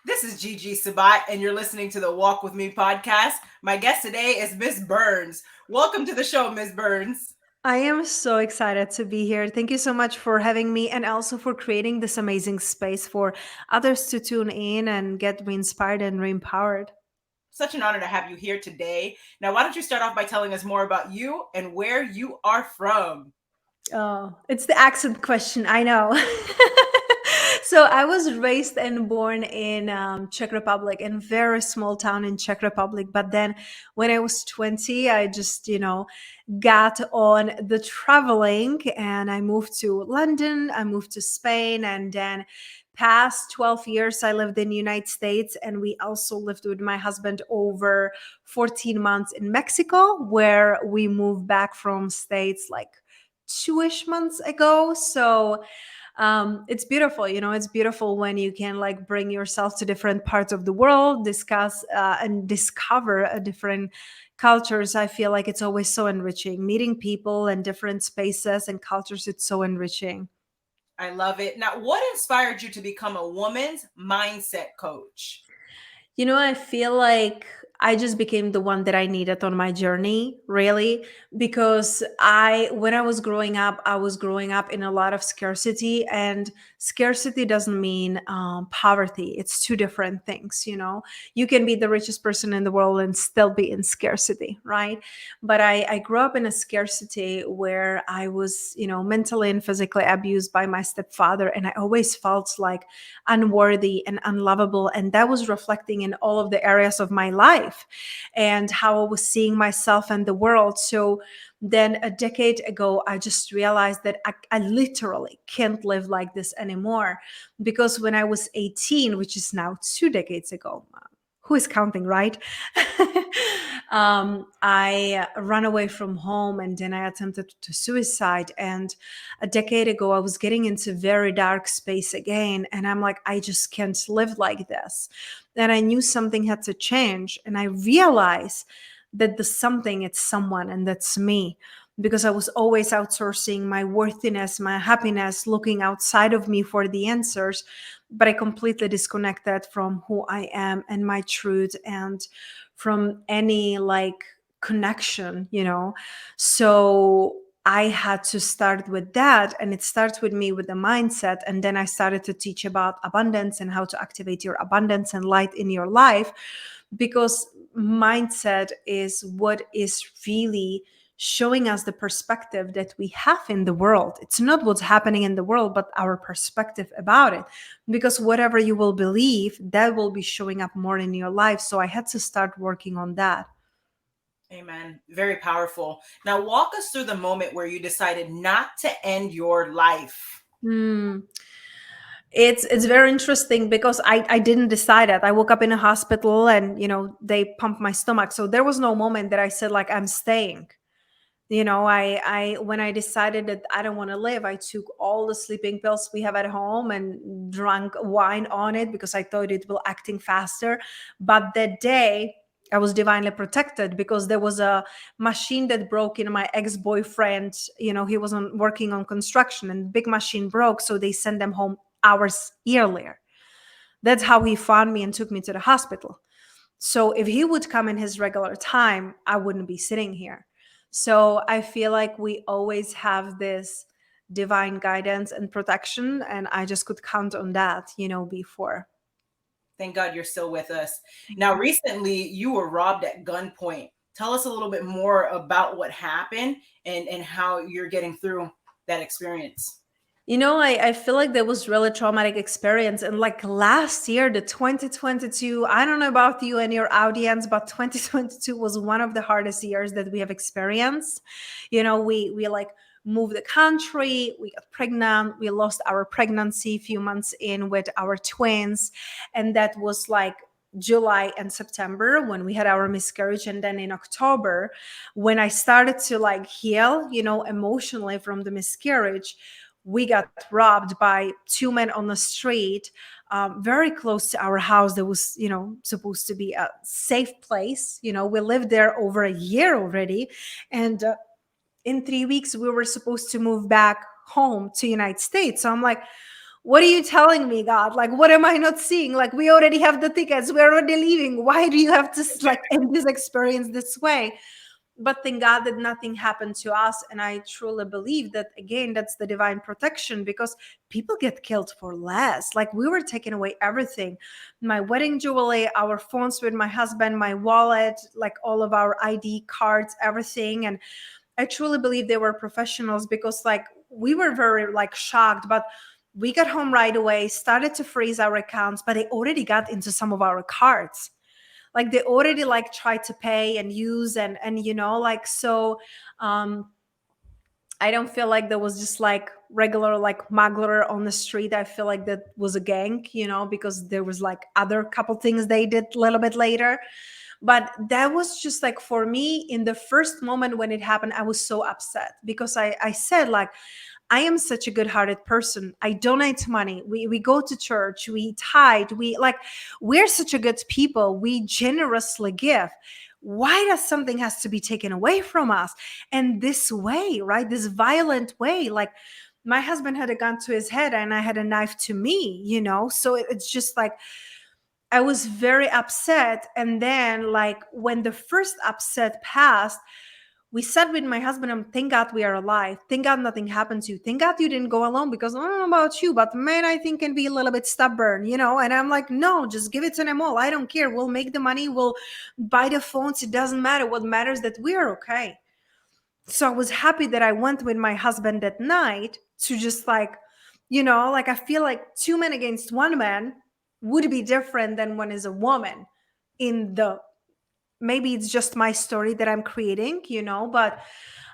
This is Gigi Sabat, and you're listening to the Walk With Me podcast. My guest today is Miss Burns. Welcome to the show, Miss Burns. I am so excited to be here. Thank you so much for having me and also for creating this amazing space for others to tune in and get re inspired and re empowered. Such an honor to have you here today. Now, why don't you start off by telling us more about you and where you are from? Oh, it's the accent question. I know. So I was raised and born in Czech Republic, in very small town in Czech Republic. But then, when I was 20, I just got on the traveling, and I moved to London. I moved to Spain, and then past 12 years I lived in the United States, and we also lived with my husband over 14 months in Mexico, where we moved back from States like 2-ish months ago. So it's beautiful. It's beautiful when you can like bring yourself to different parts of the world, discuss and discover different cultures. I feel like it's always so enriching meeting people and different spaces and cultures. It's so enriching. I love it. Now, what inspired you to become a woman's mindset coach? I feel like I just became the one that I needed on my journey, really, because when I was growing up, I was growing up in a lot of scarcity, and scarcity doesn't mean poverty. It's two different things. You can be the richest person in the world and still be in scarcity, right? But I grew up in a scarcity where I was, mentally and physically abused by my stepfather, and I always felt like unworthy and unlovable. And that was reflecting in all of the areas of my life and how I was seeing myself and the world. So then a decade ago, I just realized that I literally can't live like this anymore. Because when I was 18, which is now 2 decades ago, who is counting, right? I ran away from home, and then I attempted to suicide. And a decade ago, I was getting into very dark space again. And I'm like, I just can't live like this. And I knew something had to change. And I realized that the something, it's someone, and that's me. Because I was always outsourcing my worthiness, my happiness, looking outside of me for the answers. But I completely disconnected from who I am and my truth, and from any like connection. So I had to start with that. And it starts with me with the mindset. And then I started to teach about abundance and how to activate your abundance and light in your life, because mindset is what is really showing us the perspective that we have in the world. It's not what's happening in the world, but our perspective about it. Because whatever you will believe, that will be showing up more in your life. So I had to start working on that. Amen. Very powerful. Now, walk us through the moment where you decided not to end your life. Hmm. It's very interesting because I didn't decide it. I woke up in a hospital, and they pumped my stomach. So there was no moment that I said like I'm staying. I when I decided that I don't want to live, I took all the sleeping pills we have at home and drank wine on it because I thought it will acting faster. But that day I was divinely protected because there was a machine that broke in my ex-boyfriend. He was working on construction, and the big machine broke, so they sent them home hours earlier. That's how he found me and took me to the hospital. So if he would come in his regular time, I wouldn't be sitting here. So I feel like we always have this divine guidance and protection, and I just could count on that, before. Thank God you're still with us. Thank Now, you. recently you were robbed at gunpoint. Tell us a little bit more about what happened and how you're getting through that experience. I feel like that was really traumatic experience. And like last year, the 2022, I don't know about you and your audience, but 2022 was one of the hardest years that we have experienced. We like moved the country, we got pregnant, we lost our pregnancy a few months in with our twins. And that was like July and September when we had our miscarriage. And then in October, when I started to like heal, emotionally from the miscarriage, we got robbed by two men on the street, very close to our house. That was, supposed to be a safe place. We lived there over a year already. And in 3 weeks, we were supposed to move back home to United States. So I'm like, what are you telling me, God? Like, what am I not seeing? Like, we already have the tickets, we're already leaving. Why do you have to like end this experience this way? But thank God that nothing happened to us. And I truly believe that, again, that's the divine protection, because people get killed for less. Like, we were taking away everything, my wedding jewelry, our phones with my husband, my wallet, like all of our ID cards, everything. And I truly believe they were professionals, because like we were very like shocked, but we got home right away, started to freeze our accounts, but they already got into some of our cards. Like, they already like tried to pay and use, and like, so um I don't feel like there was just like regular like smuggler on the street. I feel like that was a gang, because there was like other couple things they did a little bit later. But that was just like, for me, in the first moment when it happened, I was so upset, because I said, like, I am such a good-hearted person. I donate money. We go to church. We tithe. We're such a good people. We generously give. Why does something has to be taken away from us? And this way, right? This violent way, like my husband had a gun to his head and I had a knife to me, So it's just like, I was very upset. And then, like, when the first upset passed, we sat with my husband and thank God we are alive. Thank God nothing happened to you. Thank God you didn't go alone, because I don't know about you, but men, I think, can be a little bit stubborn, And I'm like, no, just give it to them all. I don't care. We'll make the money. We'll buy the phones. It doesn't matter. What matters is that we are okay. So I was happy that I went with my husband that night to just like, like, I feel like two men against one man would be different than when is a woman in the, maybe it's just my story that I'm creating, but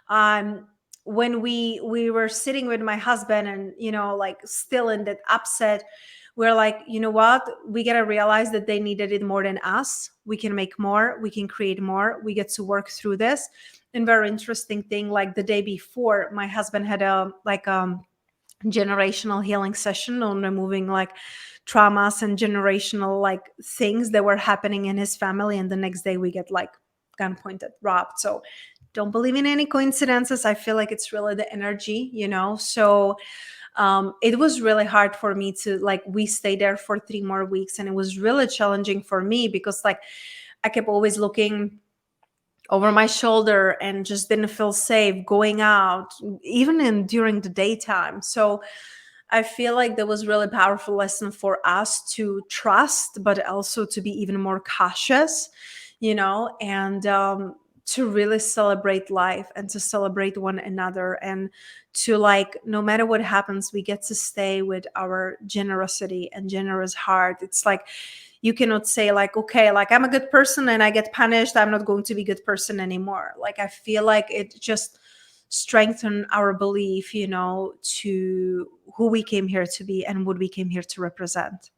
um when we were sitting with my husband and like still in that upset, we're like, you know what, we got to realize that they needed it more than us. We can make more, we can create more, we get to work through this. And very interesting thing, like the day before, my husband had a generational healing session on removing like traumas and generational like things that were happening in his family, and the next day we get like gun pointed, robbed. So don't believe in any coincidences. I feel like it's really the energy, so it was really hard for me to like, we stayed there for 3 more weeks, and it was really challenging for me, because like I kept always looking over my shoulder and just didn't feel safe going out, even in during the daytime. So I feel like that was really powerful lesson for us to trust, but also to be even more cautious, and to really celebrate life and to celebrate one another, and to like, no matter what happens, we get to stay with our generosity and generous heart. It's like, you cannot say like, okay, like I'm a good person and I get punished, I'm not going to be a good person anymore. Like, I feel like it just strengthen our belief, to who we came here to be and what we came here to represent.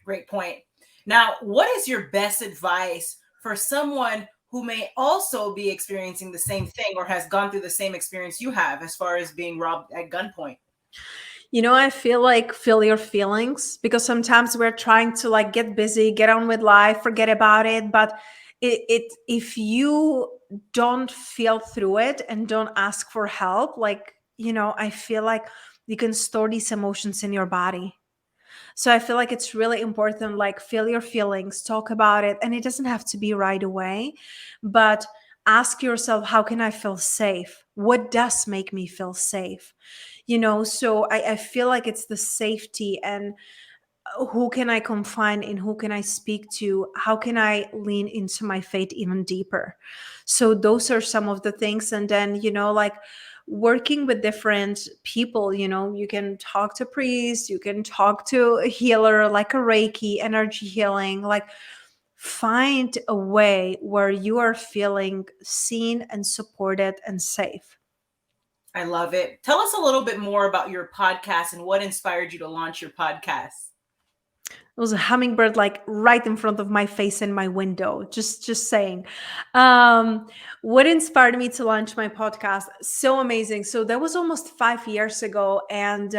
Great point. Now, what is your best advice for someone who may also be experiencing the same thing or has gone through the same experience you have as far as being robbed at gunpoint? I feel like feel your feelings, because sometimes we're trying to like get busy, get on with life, forget about it. But if you don't feel through it and don't ask for help, like, I feel like you can store these emotions in your body. So I feel like it's really important, like, feel your feelings, talk about it. And it doesn't have to be right away, but ask yourself, how can I feel safe? What does make me feel safe? So I feel like it's the safety, and who can I confine in, who can I speak to, how can I lean into my faith even deeper. So those are some of the things. And then, like, working with different people, you can talk to priests, you can talk to a healer, like a reiki, energy healing, like, find a way where you are feeling seen and supported and safe. I love it. Tell us a little bit more about your podcast and what inspired you to launch your podcast. It was a hummingbird like right in front of my face in my window. Just saying. What inspired me to launch my podcast? So amazing. So that was almost 5 years ago, and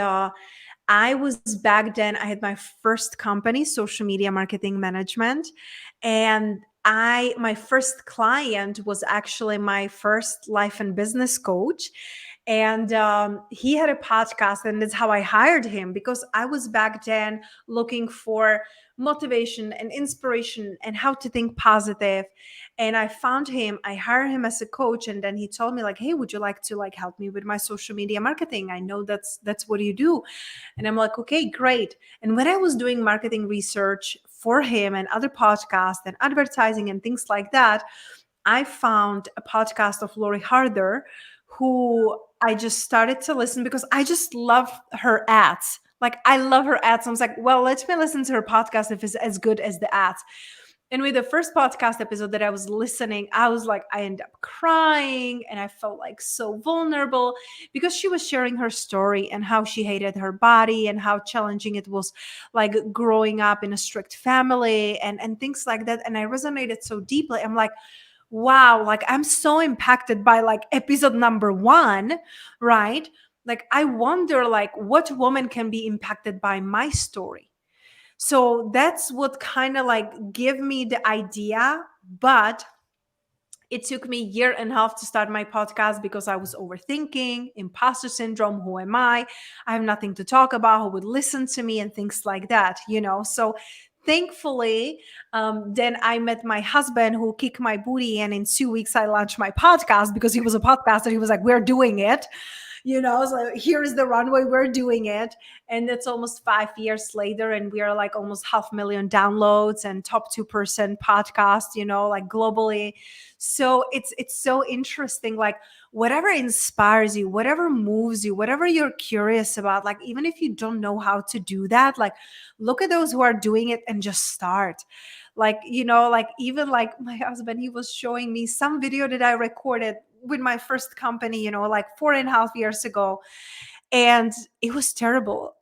I was back then. I had my first company, social media marketing management, and my first client was actually my first life and business coach. And he had a podcast, and that's how I hired him, because I was back then looking for motivation and inspiration and how to think positive. And I found him, I hired him as a coach, and then he told me like, hey, would you like to like help me with my social media marketing? I know that's what you do. And I'm like, okay, great. And when I was doing marketing research for him and other podcasts and advertising and things like that, I found a podcast of Lori Harder, who I just started to listen because I just love her ads. Like, I love her ads. I was like, well, let me listen to her podcast if it's as good as the ads. And with the first podcast episode that I was listening, I was like, I ended up crying, and I felt like so vulnerable because she was sharing her story and how she hated her body and how challenging it was, like growing up in a strict family and things like that. And I resonated so deeply. I'm like, wow, like I'm so impacted by like episode number 1, right? Like I wonder like what woman can be impacted by my story. So that's what kind of like give me the idea. But it took me a year and a half to start my podcast because I was overthinking, imposter syndrome. Who am I? I have nothing to talk about. Who would listen to me and things like that, you know? So thankfully, then I met my husband who kicked my booty. And in 2 weeks, I launched my podcast because he was a podcaster. He was like, we're doing it. You know, so here's the runway, we're doing it. And it's almost 5 years later, and we are like almost 500,000 downloads and top 2% podcast, you know, like globally. So it's so interesting, like whatever inspires you, whatever moves you, whatever you're curious about, like even if you don't know how to do that, like look at those who are doing it and just start. Like, you know, like even like my husband, he was showing me some video that I recorded with my first company, you know, like 4.5 years ago. And it was terrible.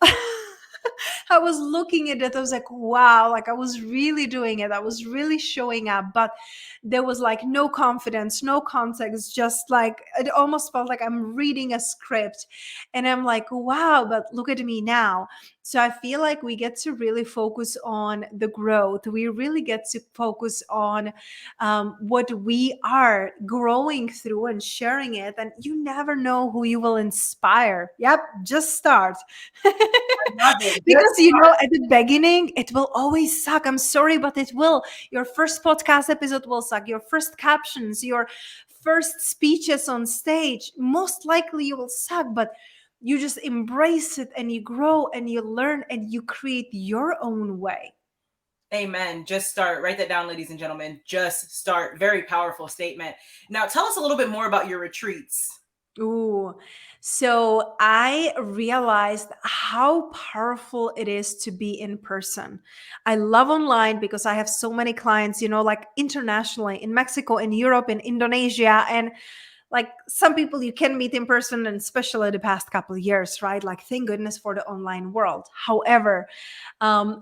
I was looking at it, I was like, wow, like I was really doing it. I was really showing up, but there was like no confidence, no context, just like it almost felt like I'm reading a script. And I'm like, wow, but look at me now. So I feel like we get to really focus on the growth. We really get to focus on what we are growing through and sharing it. And you never know who you will inspire. Yep, just start. Love it. Because you know, at the beginning, it will always suck. I'm sorry, but it will. Your first podcast episode will suck. Your first captions, your first speeches on stage, most likely you will suck, but you just embrace it and you grow and you learn and you create your own way. Amen. Just start. Write that down, ladies and gentlemen. Just start. Very powerful statement. Now, tell us a little bit more about your retreats. Ooh, so I realized how powerful it is to be in person. I love online because I have so many clients, you know, like internationally in Mexico, in Europe, in Indonesia, and like some people you can meet in person, and especially the past couple of years, right? Like, thank goodness for the online world. However,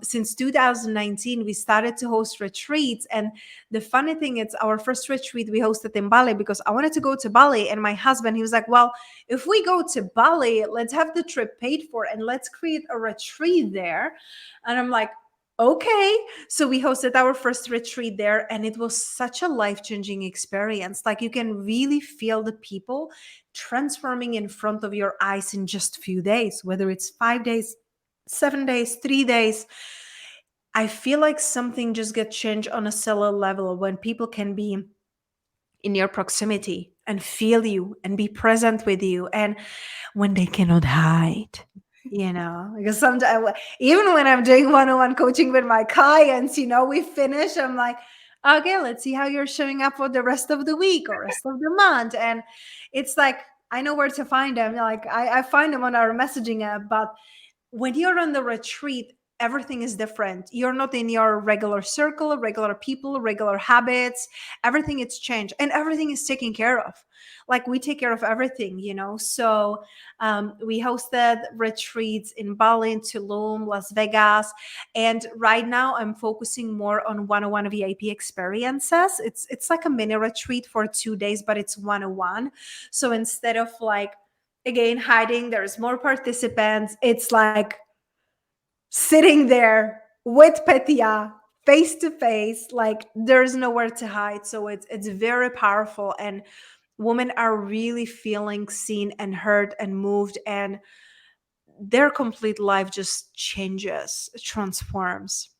since 2019, we started to host retreats. And the funny thing is, our first retreat we hosted in Bali because I wanted to go to Bali. And my husband, he was like, well, if we go to Bali, let's have the trip paid for and let's create a retreat there. And I'm like, okay. So we hosted our first retreat there, and it was such a life-changing experience. Like, you can really feel the people transforming in front of your eyes in just a few days, whether it's 5 days, 7 days, 3 days. I feel like something just gets changed on a cellular level when people can be in your proximity and feel you and be present with you, and when they cannot hide, you know, because sometimes even when I'm doing one-on-one coaching with my clients, you know, we finish, I'm like, okay, let's see how you're showing up for the rest of the week or rest of the month. And it's like, I know where to find them. Like, I find them on our messaging app. But when you're on the retreat, everything is different. You're not in your regular circle, regular people, regular habits. Everything is changed and everything is taken care of. Like, we take care of everything, you know. So we hosted retreats in Bali, Tulum, Las Vegas. And right now I'm focusing more on one-on-one VIP experiences. It's like a mini retreat for 2 days, but it's one-on-one. So instead of like, again, hiding, there's more participants. It's like sitting there with Petia face to face, like there's nowhere to hide. So it's very powerful. And women are really feeling seen and heard and moved, and their complete life just changes, transforms.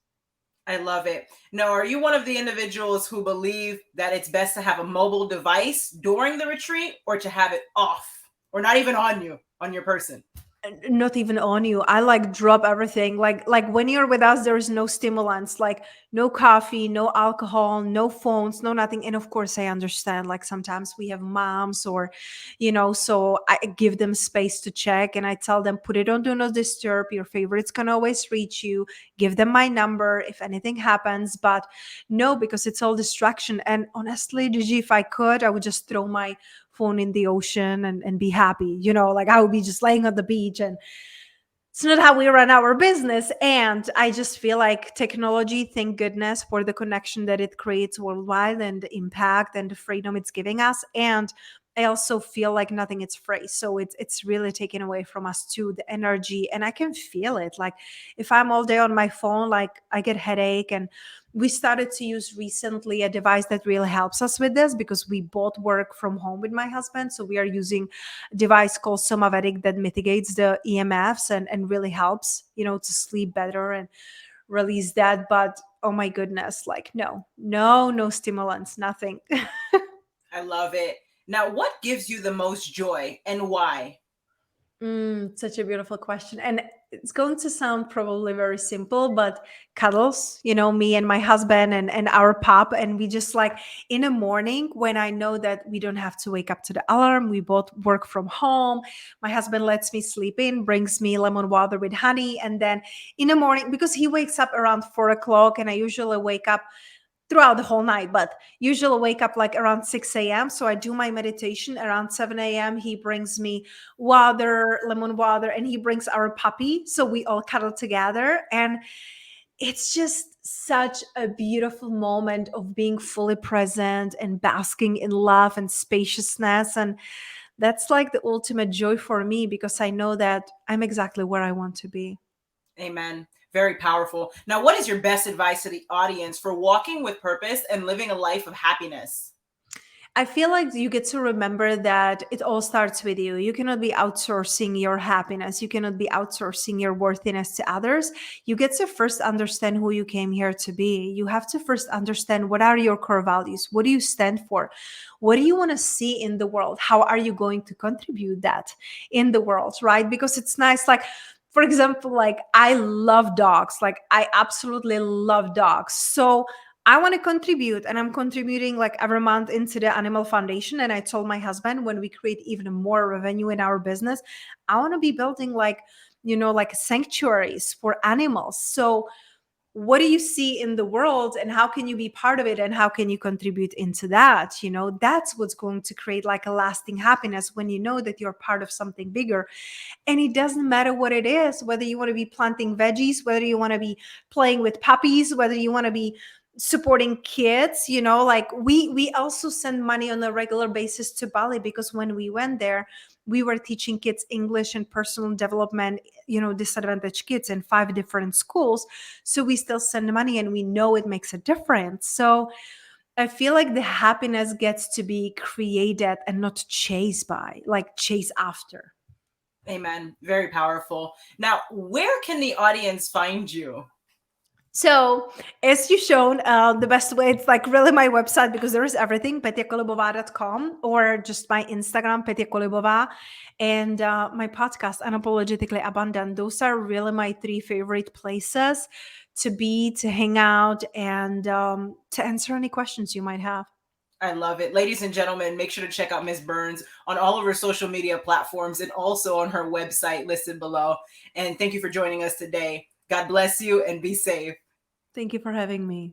I love it. Now, are you one of the individuals who believe that it's best to have a mobile device during the retreat or to have it off or not even on you, on your person? Not even on you. I like drop everything. Like when you're with us, there is no stimulants, like no coffee, no alcohol, no phones, no nothing. And of course I understand, like sometimes we have moms, or so I give them space to check, and I tell them, put it on do not disturb, your favorites can always reach you, give them my number if anything happens. But no, because it's all distraction. And honestly, Gigi, if I could, I would just throw my phone in the ocean and be happy. Like I would be just laying on the beach, and it's not how we run our business. And I just feel like technology, thank goodness for the connection that it creates worldwide, and the impact and the freedom it's giving us. And I also feel like nothing is free. So it's really taken away from us too, the energy. And I can feel it. Like if I'm all day on my phone, like I get headache. And we started to use recently a device that really helps us with this, because we both work from home with my husband. So we are using a device called Somavedic that mitigates the EMFs and really helps, to sleep better and release that. But oh my goodness, like no stimulants, nothing. I love it. Now, what gives you the most joy and why? Such a beautiful question. And it's going to sound probably very simple, but cuddles, me and my husband and our pup. And we just like in the morning, when I know that we don't have to wake up to the alarm, we both work from home. My husband lets me sleep in, brings me lemon water with honey. And then in the morning, because he wakes up around 4 o'clock, and I usually wake up throughout the whole night, but usually wake up like around 6 a.m. So I do my meditation around 7 a.m. He brings me water, lemon water, and he brings our puppy. So we all cuddle together. And it's just such a beautiful moment of being fully present and basking in love and spaciousness. And that's like the ultimate joy for me, because I know that I'm exactly where I want to be. Amen. Very powerful. Now, what is your best advice to the audience for walking with purpose and living a life of happiness? I feel like you get to remember that it all starts with you. You cannot be outsourcing your happiness. You cannot be outsourcing your worthiness to others. You get to first understand who you came here to be. You have to first understand, what are your core values? What do you stand for? What do you want to see in the world? How are you going to contribute that in the world, right? Because it's nice, like, for example, like I love dogs. Like I absolutely love dogs. So I want to contribute, and I'm contributing like every month into the Animal Foundation. And I told my husband, when we create even more revenue in our business, I want to be building like, like sanctuaries for animals. So what do you see in the world, and how can you be part of it, and how can you contribute into that? That's what's going to create like a lasting happiness, when you know that you're part of something bigger. And it doesn't matter what it is, whether you want to be planting veggies, whether you want to be playing with puppies, whether you want to be supporting kids. Like we also send money on a regular basis to Bali, because when we went there, we were teaching kids English and personal development, disadvantaged kids in 5 different schools. So we still send money, and we know it makes a difference. So I feel like the happiness gets to be created and not chased by, like chase after. Amen. Very powerful. Now, where can the audience find you? So, as you shown, the best way, it's like really my website, because there is everything, petiakolibova.com, or just my Instagram, Petia Kolibova, and my podcast, Unapologetically Abundant. Those are really my 3 favorite places to be, to hang out, and to answer any questions you might have. I love it. Ladies and gentlemen, make sure to check out Ms. Burns on all of her social media platforms and also on her website listed below. And thank you for joining us today. God bless you and be safe. Thank you for having me.